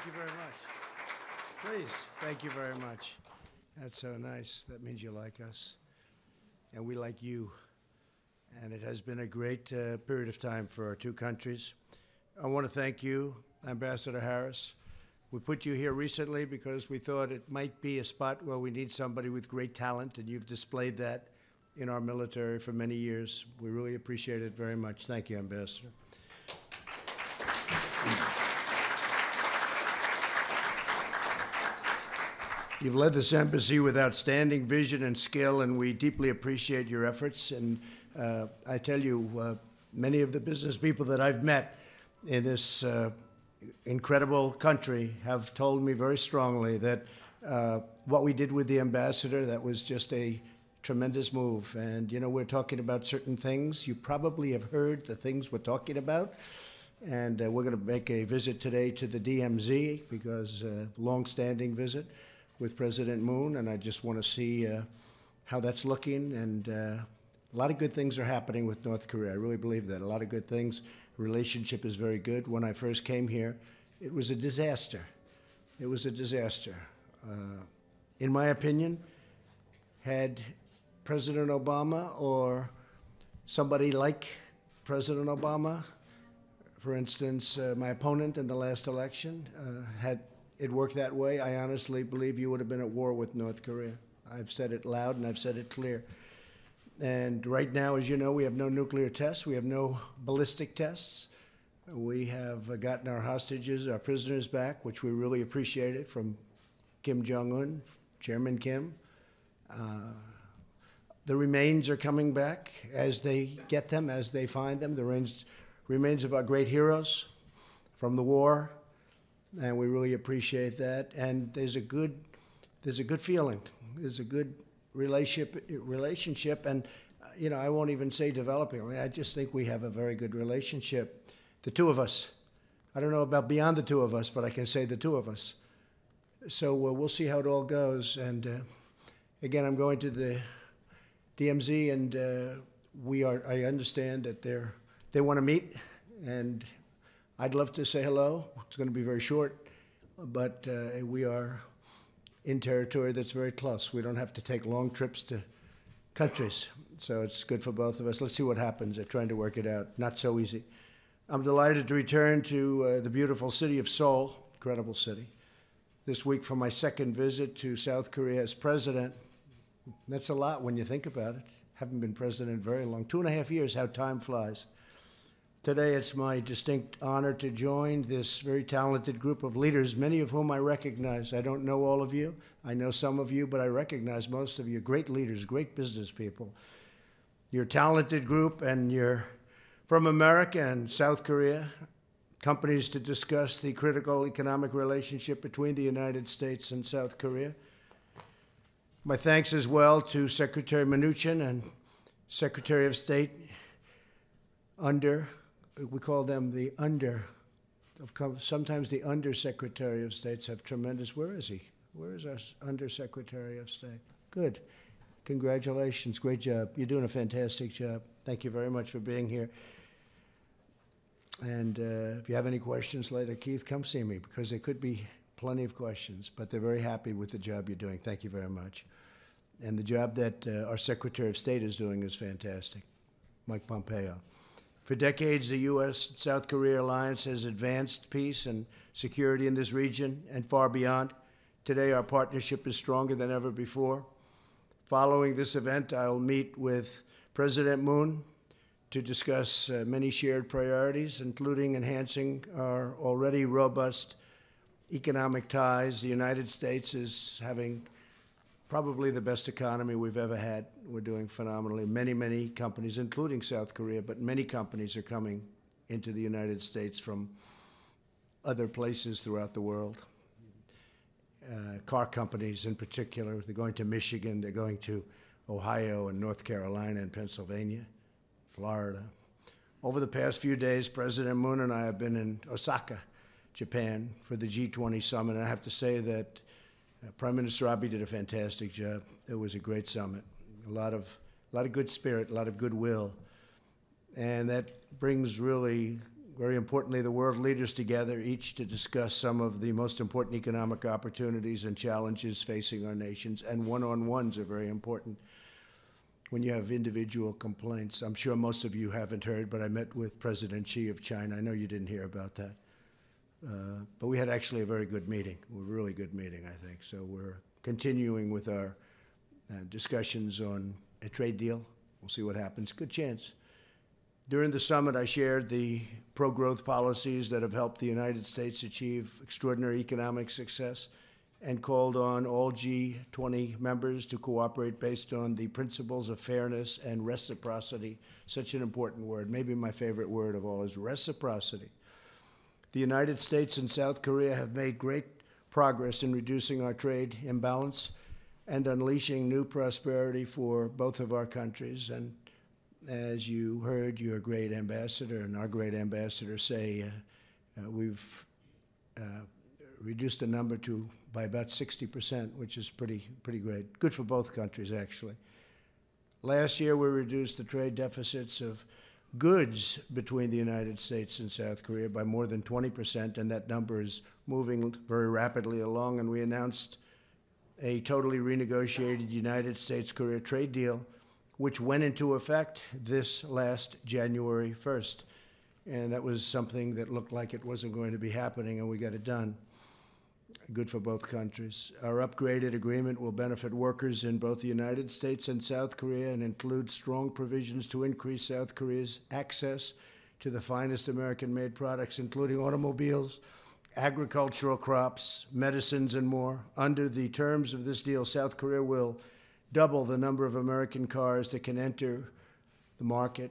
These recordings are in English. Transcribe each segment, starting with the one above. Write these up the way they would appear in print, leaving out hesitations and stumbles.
Thank you very much. Please, thank you very much. That's so nice. That means you like us, and we like you. And it has been a great period of time for our two countries. I want to thank you, Ambassador Harris. We put you here recently because we thought it might be a spot where we need somebody with great talent, and you've displayed that in our military for many years. We really appreciate it very much. Thank you, Ambassador. You've led this embassy with outstanding vision and skill, and we deeply appreciate your efforts. And I tell you, many of the business people that I've met in this incredible country have told me very strongly that what we did with the ambassador, that was just a tremendous move. And, you know, we're talking about certain things. You probably have heard the things we're talking about. And we're going to make a visit today to the DMZ because long-standing visit with President Moon, and I just want to see how that's looking. And a lot of good things are happening with North Korea. I really believe that. A lot of good things. Relationship is very good. When I first came here, it was a disaster. It was a disaster. In my opinion, had President Obama or somebody like President Obama, for instance, my opponent in the last election, had it worked that way, I honestly believe you would have been at war with North Korea. I've said it loud and I've said it clear. And right now, as you know, we have no nuclear tests. We have no ballistic tests. We have gotten our hostages, our prisoners back, which we really appreciated, from Kim Jong-un, Chairman Kim. The remains are coming back as they get them, as they find them. The remains of our great heroes from the war. And we really appreciate that. And there's a good feeling. There's a good relationship. And, you know, I won't even say developing. I mean, I just think we have a very good relationship. The two of us. I don't know about beyond the two of us, but I can say the two of us. So we'll see how it all goes. And again, I'm going to the DMZ, and I understand that they want to meet, and I'd love to say hello. It's going to be very short, but we are in territory that's very close. We don't have to take long trips to countries, so it's good for both of us. Let's see what happens. They're trying to work it out. Not so easy. I'm delighted to return to the beautiful city of Seoul, incredible city, this week for my second visit to South Korea as president. That's a lot when you think about it. Haven't been president very long. 2.5 years, how time flies. Today, it's my distinct honor to join this very talented group of leaders, many of whom I recognize. I don't know all of you. I know some of you, but I recognize most of you. Great leaders, great business people. You're a talented group, and you're from America and South Korea, companies to discuss the critical economic relationship between the United States and South Korea. My thanks as well to Secretary Mnuchin and Secretary of State we call them the sometimes the Undersecretary of States have tremendous, where is he? Where is our Undersecretary of State? Good. Congratulations. Great job. You're doing a fantastic job. Thank you very much for being here. And if you have any questions later, Keith, come see me, because there could be plenty of questions, but they're very happy with the job you're doing. Thank you very much. And the job that our Secretary of State is doing is fantastic, Mike Pompeo. For decades, the U.S.-South Korea alliance has advanced peace and security in this region and far beyond. Today, our partnership is stronger than ever before. Following this event, I'll meet with President Moon to discuss many shared priorities, including enhancing our already robust economic ties. The United States is having probably the best economy we've ever had. We're doing phenomenally. Many, many companies, including South Korea, but many companies are coming into the United States from other places throughout the world. Car companies in particular. They're going to Michigan, they're going to Ohio and North Carolina and Pennsylvania, Florida. Over the past few days, President Moon and I have been in Osaka, Japan, for the G20 summit. And I have to say that Prime Minister Abe did a fantastic job. It was a great summit. A lot of good spirit, a lot of goodwill. And that brings really very importantly, the world leaders together, each to discuss some of the most important economic opportunities and challenges facing our nations, and one-on-ones are very important. When you have individual complaints, I'm sure most of you haven't heard, but I met with President Xi of China. I know you didn't hear about that. But we had actually a very good meeting, a really good meeting, I think. So we're continuing with our discussions on a trade deal. We'll see what happens. Good chance. During the summit, I shared the pro-growth policies that have helped the United States achieve extraordinary economic success and called on all G20 members to cooperate based on the principles of fairness and reciprocity. Such an important word. Maybe my favorite word of all is reciprocity. The United States and South Korea have made great progress in reducing our trade imbalance and unleashing new prosperity for both of our countries. And as you heard your great ambassador and our great ambassador say, we've reduced the number by about 60%, which is pretty great. Good for both countries, actually. Last year, we reduced the trade deficits of goods between the United States and South Korea by more than 20%, and that number is moving very rapidly along. And we announced a totally renegotiated United States-Korea trade deal, which went into effect this last January 1st. And that was something that looked like it wasn't going to be happening, and we got it done. Good for both countries. Our upgraded agreement will benefit workers in both the United States and South Korea and includes strong provisions to increase South Korea's access to the finest American-made products, including automobiles, agricultural crops, medicines, and more. Under the terms of this deal, South Korea will double the number of American cars that can enter the market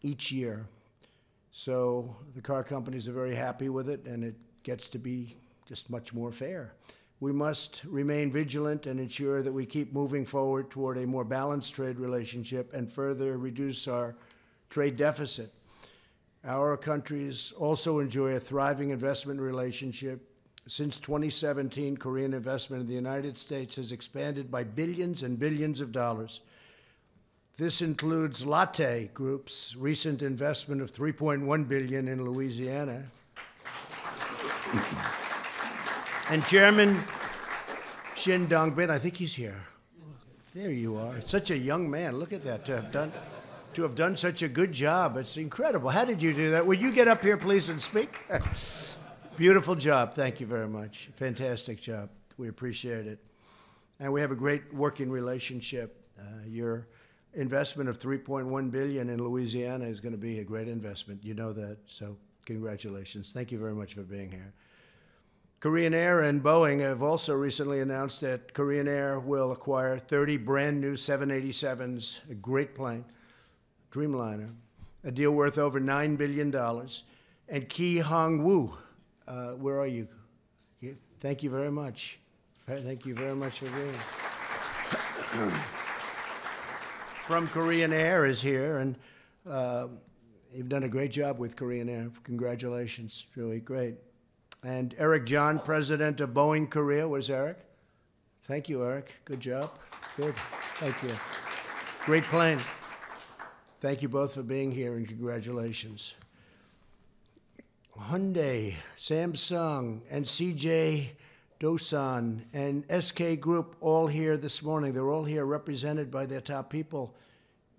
each year. So the car companies are very happy with it, and it gets to be just much more fair. We must remain vigilant and ensure that we keep moving forward toward a more balanced trade relationship and further reduce our trade deficit. Our countries also enjoy a thriving investment relationship. Since 2017, Korean investment in the United States has expanded by billions and billions of dollars. This includes Lotte Group's recent investment of $3.1 billion in Louisiana. And Chairman Shin Dong-bin, I think he's here. There you are. Such a young man. Look at that, to have done such a good job. It's incredible. How did you do that? Would you get up here, please, and speak? Beautiful job. Thank you very much. Fantastic job. We appreciate it. And we have a great working relationship. Your investment of $3.1 billion in Louisiana is going to be a great investment. You know that. So congratulations. Thank you very much for being here. Korean Air and Boeing have also recently announced that Korean Air will acquire 30 brand new 787s, a great plane, Dreamliner, a deal worth over $9 billion. And Ki Hong-woo, where are you? Thank you very much. Thank you very much for being here. From Korean Air is here, and you've done a great job with Korean Air. Congratulations, really great. And Eric John, president of Boeing Korea. Where's Eric? Thank you, Eric. Good job. Good. Thank you. Great plane. Thank you both for being here, and congratulations. Hyundai, Samsung, and CJ Dosan and SK Group all here this morning. They're all here represented by their top people,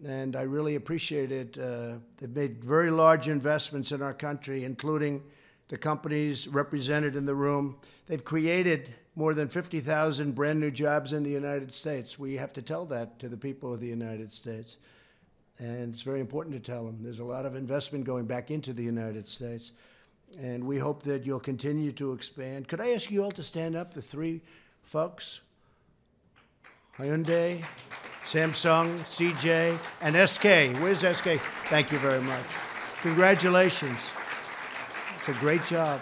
and I really appreciate it. They've made very large investments in our country, including the companies represented in the room. They've created more than 50,000 brand new jobs in the United States. We have to tell that to the people of the United States. And it's very important to tell them. There's a lot of investment going back into the United States. And we hope that you'll continue to expand. Could I ask you all to stand up, the three folks? Hyundai, Samsung, CJ, and SK. Where's SK? Thank you very much. Congratulations. It's a great job.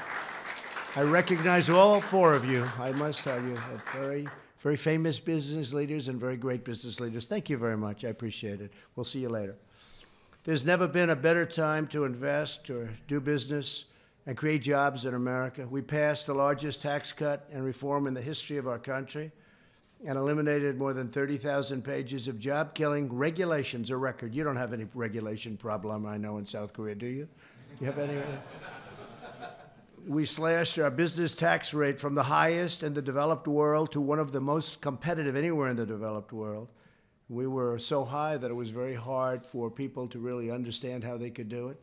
I recognize all four of you, I must tell you. Very, very famous business leaders and very great business leaders. Thank you very much. I appreciate it. We'll see you later. There's never been a better time to invest or do business and create jobs in America. We passed the largest tax cut and reform in the history of our country and eliminated more than 30,000 pages of job-killing regulations, a record. You don't have any regulation problem, I know, in South Korea, do you? You have any? We slashed our business tax rate from the highest in the developed world to one of the most competitive anywhere in the developed world. We were so high that it was very hard for people to really understand how they could do it.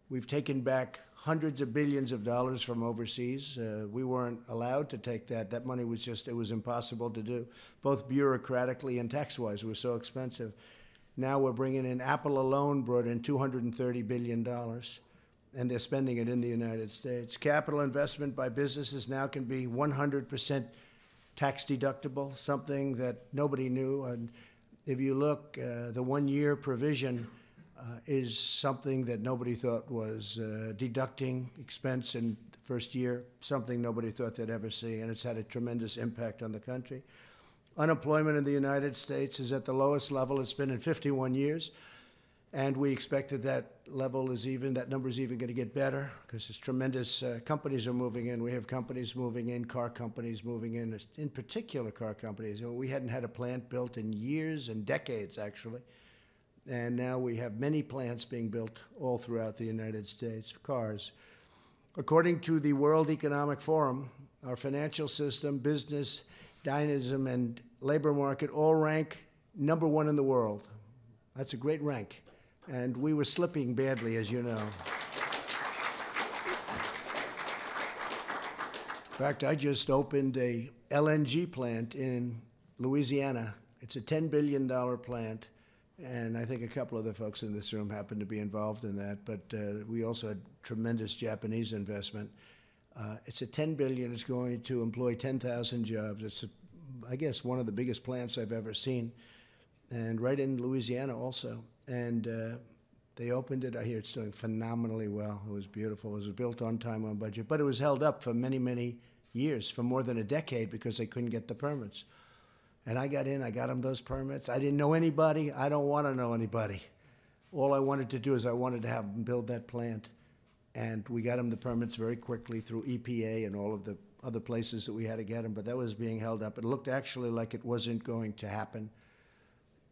We've taken back hundreds of billions of dollars from overseas. We weren't allowed to take that. That money was just, it was impossible to do, both bureaucratically and tax-wise. It was so expensive. Now we're bringing in, Apple alone brought in $230 billion, and they're spending it in the United States. Capital investment by businesses now can be 100% tax deductible, something that nobody knew. And if you look, the one-year provision is something that nobody thought was deducting expense in the first year, something nobody thought they'd ever see, and it's had a tremendous impact on the country. Unemployment in the United States is at the lowest level it's been in 51 years, and we expect that that level is even, that number is even going to get better because it's tremendous. Companies are moving in. We have companies moving in, car companies moving in particular car companies. You know, we hadn't had a plant built in years and decades, actually. And now we have many plants being built all throughout the United States, cars. According to the World Economic Forum, our financial system, business, dynamism, and labor market all rank #1 in the world. That's a great rank. And we were slipping badly, as you know. In fact, I just opened a LNG plant in Louisiana. It's a $10 billion plant. And I think a couple of the folks in this room happen to be involved in that. But we also had tremendous Japanese investment. It's a $10 billion. It's going to employ 10,000 jobs. It's, I guess, one of the biggest plants I've ever seen. And right in Louisiana also. And they opened it. I hear it's doing phenomenally well. It was beautiful. It was built on time, on budget. But it was held up for many, many years, for more than a decade, because they couldn't get the permits. And I got in, I got them those permits. I didn't know anybody. I don't want to know anybody. All I wanted to do is I wanted to have them build that plant. And we got them the permits very quickly through EPA and all of the other places that we had to get them. But that was being held up. It looked actually like it wasn't going to happen.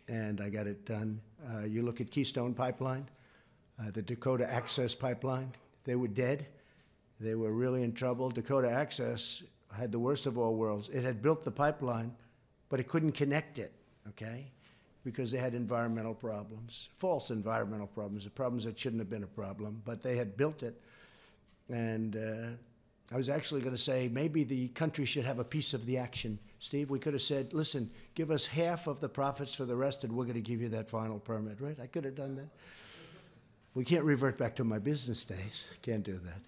And I got it done. You look at Keystone Pipeline, the Dakota Access Pipeline. They were dead. They were really in trouble. Dakota Access had the worst of all worlds. It had built the pipeline, but it couldn't connect it, okay, because they had environmental problems, false environmental problems, problems that shouldn't have been a problem, but they had built it. And I was actually going to say maybe the country should have a piece of the action. Steve, we could have said, listen, give us half of the profits for the rest, and we're going to give you that final permit, right? I could have done that. We can't revert back to my business days. Can't do that.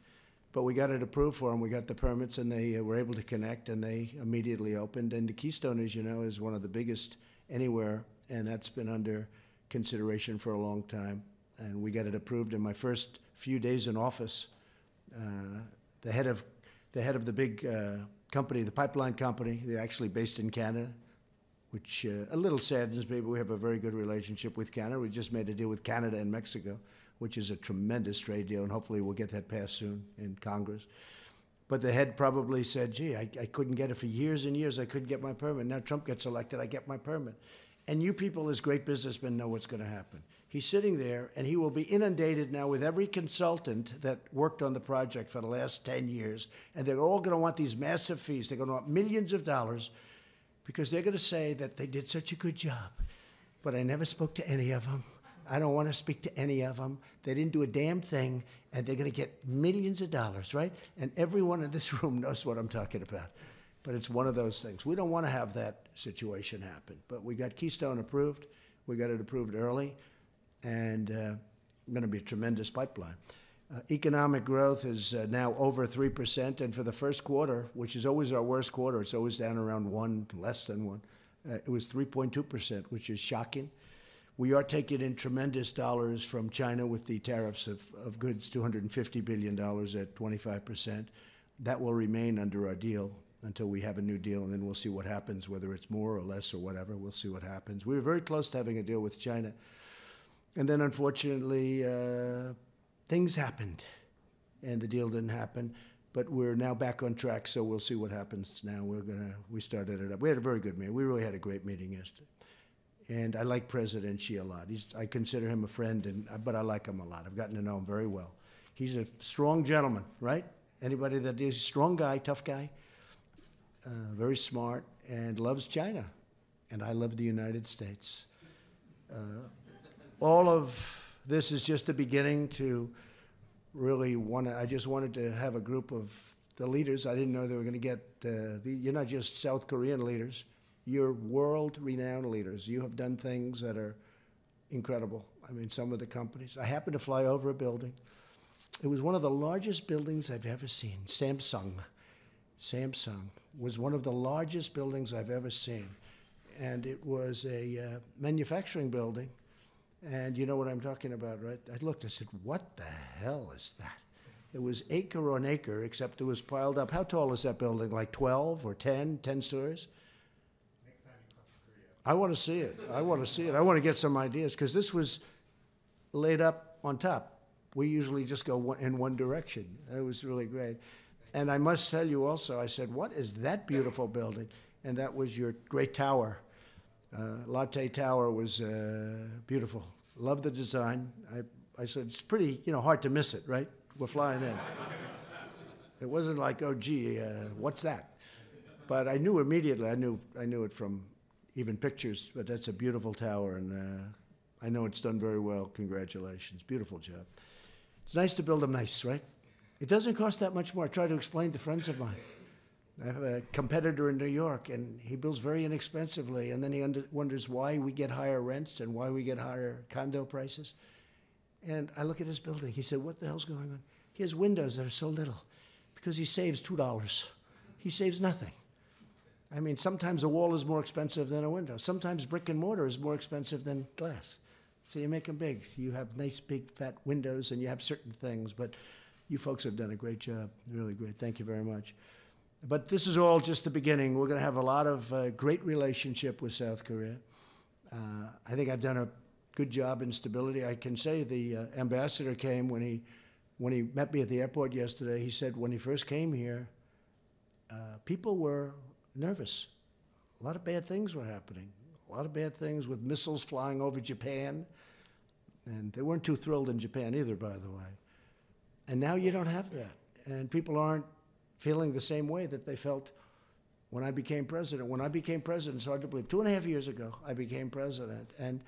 But we got it approved for them. We got the permits, and they were able to connect, and they immediately opened. And the Keystone, as you know, is one of the biggest anywhere, and that's been under consideration for a long time. And we got it approved in my first few days in office. The head of the big company, the pipeline company, they're actually based in Canada, which a little saddens me, but we have a very good relationship with Canada. We just made a deal with Canada and Mexico, which is a tremendous trade deal, and hopefully we'll get that passed soon in Congress. But the head probably said, gee, I couldn't get it for years and years. I couldn't get my permit. Now Trump gets elected, I get my permit. And you people as great businessmen know what's going to happen. He's sitting there, and he will be inundated now with every consultant that worked on the project for the last 10 years, and they're all going to want these massive fees. They're going to want millions of dollars because they're going to say that they did such a good job, but I never spoke to any of them. I don't want to speak to any of them. They didn't do a damn thing, and they're going to get millions of dollars, right? And everyone in this room knows what I'm talking about. But it's one of those things. We don't want to have that situation happen. But we got Keystone approved. We got it approved early, and going to be a tremendous pipeline. Economic growth is now over 3%, and for the first quarter, which is always our worst quarter, it's always down around 1, less than 1. It was 3.2%, which is shocking. We are taking in tremendous dollars from China with the tariffs of goods, $250 billion at 25%. That will remain under our deal until we have a new deal, and then we'll see what happens, whether it's more or less or whatever. We'll see what happens. We were very close to having a deal with China. And then, unfortunately, things happened, and the deal didn't happen. But we're now back on track, so we'll see what happens now. We started it up. We had a very good meeting. We really had a great meeting yesterday. And I like President Xi a lot. I consider him a friend, but I like him a lot. I've gotten to know him very well. He's a strong gentleman, right? Anybody that is a strong guy, tough guy, very smart, and loves China. And I love the United States. All of this is just the beginning to really I just wanted to have a group of the leaders. I didn't know they were going to get, you're not just South Korean leaders, you're world-renowned leaders. You have done things that are incredible. I mean, some of the companies. I happened to fly over a building. It was one of the largest buildings I've ever seen. Samsung was one of the largest buildings I've ever seen. And it was a manufacturing building. And you know what I'm talking about, right? I looked, I said, what the hell is that? It was acre on acre, except it was piled up. How tall is that building? Like 12 or 10 stories? Next time you come to Korea. I want to see it. I want to see it. I want to get some ideas, because this was laid up on top. We usually just go in one direction. It was really great. And I must tell you also, I said, what is that beautiful building? And that was your great tower. Latte Tower was beautiful. Loved the design. I said, it's pretty, hard to miss it, right? We're flying in. It wasn't like, oh, gee, what's that? But I knew immediately. I knew it from even pictures. But that's a beautiful tower, and I know it's done very well. Congratulations. Beautiful job. It's nice to build them nice, right? It doesn't cost that much more. I try to explain to friends of mine. I have a competitor in New York, and he builds very inexpensively, and then he wonders why we get higher rents and why we get higher condo prices. And I look at his building. He said, what the hell's going on? He has windows that are so little because he saves $2. He saves nothing. I mean, sometimes a wall is more expensive than a window. Sometimes brick and mortar is more expensive than glass. So you make them big. You have nice, big, fat windows, and you have certain things. But you folks have done a great job, really great. Thank you very much. But this is all just the beginning. We're going to have a lot of great relationship with South Korea. I think I've done a good job in stability. I can say the ambassador came when he met me at the airport yesterday. He said when he first came here, people were nervous. A lot of bad things were happening. A lot of bad things with missiles flying over Japan. And they weren't too thrilled in Japan either, by the way. And now you don't have that. And people aren't feeling the same way that they felt when I became president. When I became president, it's hard to believe, 2.5 years ago, I became president. And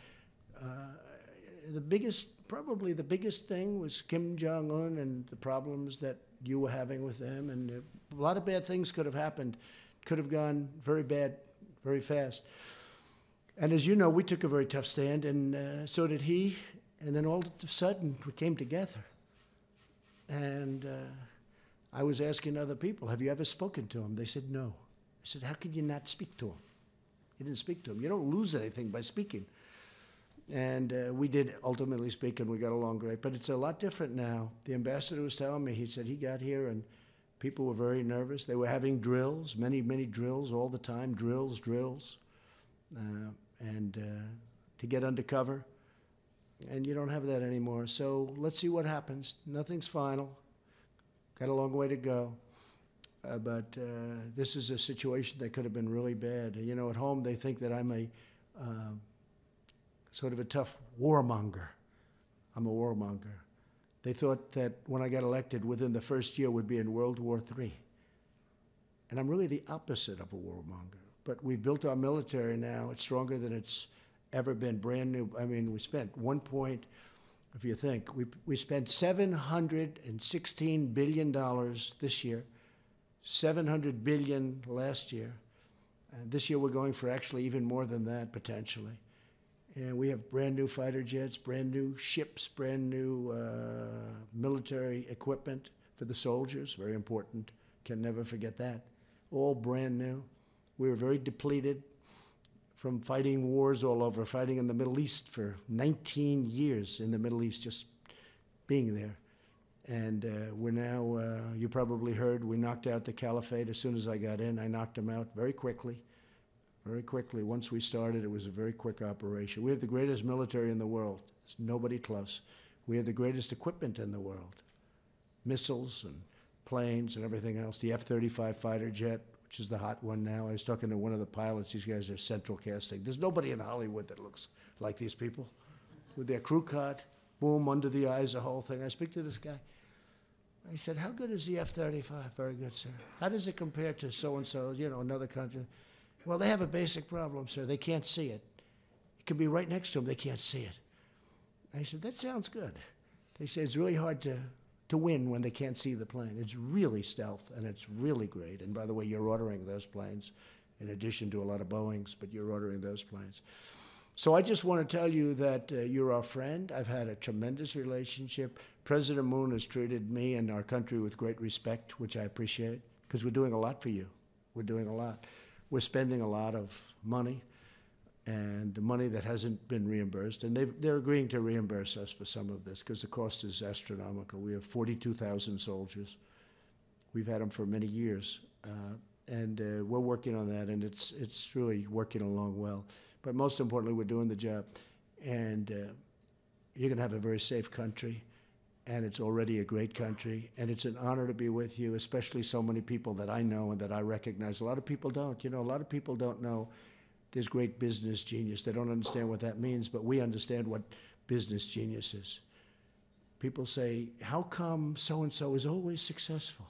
probably the biggest thing was Kim Jong-un and the problems that you were having with them. And a lot of bad things could have happened, could have gone very bad, very fast. And as you know, we took a very tough stand, and so did he. And then all of a sudden, we came together. And I was asking other people, have you ever spoken to him? They said, no. I said, how could you not speak to him? You didn't speak to him. You don't lose anything by speaking. And we did ultimately speak, and we got along great. But it's a lot different now. The ambassador was telling me, he said he got here, and people were very nervous. They were having drills, many, many drills all the time, drills. To get undercover. And you don't have that anymore. So let's see what happens. Nothing's final. Got a long way to go. But this is a situation that could have been really bad. You know, at home they think that I'm a sort of a tough warmonger. I'm a warmonger. They thought that when I got elected, within the first year we'd be in World War III. And I'm really the opposite of a warmonger. But we've built our military now. It's stronger than it's ever been, brand new. I mean, we spent if you think, we spent $716 billion this year, $700 billion last year. And this year we're going for actually even more than that, potentially. And we have brand new fighter jets, brand new ships, brand new military equipment for the soldiers, very important. Can never forget that. All brand new. We were very depleted from fighting wars all over, fighting in the Middle East for 19 years in the Middle East, just being there. And we're now, you probably heard, we knocked out the caliphate as soon as I got in. I knocked them out very quickly, very quickly. Once we started, it was a very quick operation. We have the greatest military in the world. There's nobody close. We have the greatest equipment in the world, missiles and planes and everything else. The F-35 fighter jet, which is the hot one now. I was talking to one of the pilots. These guys are central casting. There's nobody in Hollywood that looks like these people with their crew cut, boom, under the eyes, the whole thing. I speak to this guy. I said, how good is the F-35? Very good, sir. How does it compare to so-and-so, another country? Well, they have a basic problem, sir. They can't see it. It can be right next to them. They can't see it. I said, that sounds good. They say it's really hard to win when they can't see the plane. It's really stealth, and it's really great. And by the way, you're ordering those planes in addition to a lot of Boeings, but you're ordering those planes. So I just want to tell you that you're our friend. I've had a tremendous relationship. President Moon has treated me and our country with great respect, which I appreciate, because we're doing a lot for you. We're doing a lot. We're spending a lot of money, and money that hasn't been reimbursed. And they're agreeing to reimburse us for some of this, because the cost is astronomical. We have 42,000 soldiers. We've had them for many years. And we're working on that, and it's really working along well. But most importantly, we're doing the job. And you're going to have a very safe country, and it's already a great country. And it's an honor to be with you, especially so many people that I know and that I recognize. A lot of people don't. A lot of people don't know there's great business genius. They don't understand what that means, but we understand what business genius is. People say, how come so-and-so is always successful?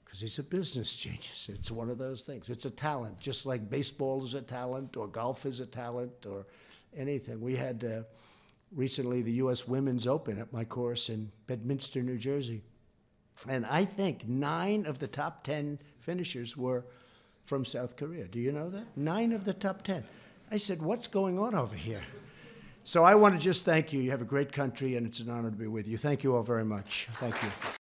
Because he's a business genius. It's one of those things. It's a talent, just like baseball is a talent, or golf is a talent, or anything. We had recently the U.S. Women's Open at my course in Bedminster, New Jersey. And I think 9 of the top 10 finishers were from South Korea. Do you know that? 9 of the top 10. I said, what's going on over here? So I want to just thank you. You have a great country, and it's an honor to be with you. Thank you all very much. Thank you.